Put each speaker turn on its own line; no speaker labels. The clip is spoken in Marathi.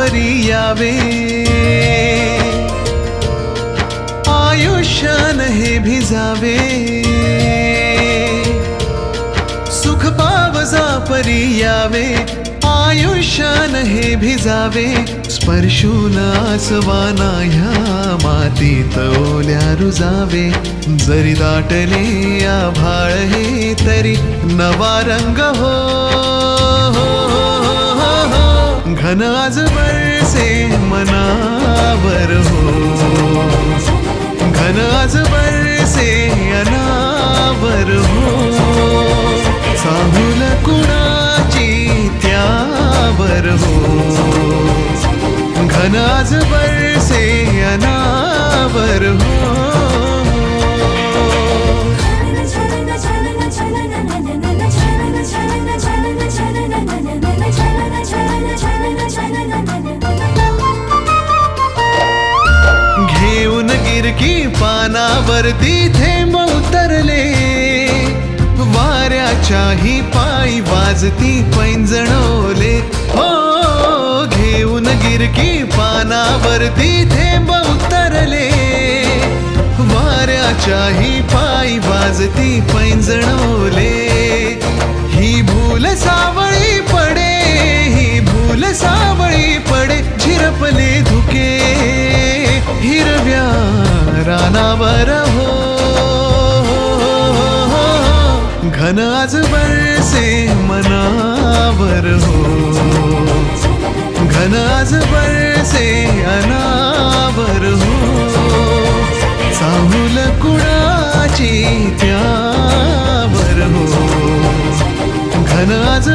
परी यावे, आयुष्यान हे भिजावे, सुख पावजा परी यावे, आयुष्यान हे भिजावे, स्पर्शून आसवाना ह्या मातीत ओल्या रुजावे, जरी दाटले आभाळ हे तरी नवा रंग हो, घन आज बरसे मनावर हो, घन आज बरसे अनावर हो, चाहुल कुणाची त्यावर हो, घन आज बरसे अनावर हो. घेऊन गिरकी पानावरती थेंब उतरले, वाऱ्याच्याही पायी वाजती पैंजणोले हो, घेऊन गिरकी पानावरती थेंब उतरले, वाऱ्याच्याही पायी वाजती पैंजणोले, ही भूल सावळी पडे, ही भूल सावळी पडे, झिरपले धुके हिरव्या रानावर हो, घन आज बरसे मनावर हो, घन आज बरसे अनावर हो, चाहुल कुणाची त्यावर हो, घन आज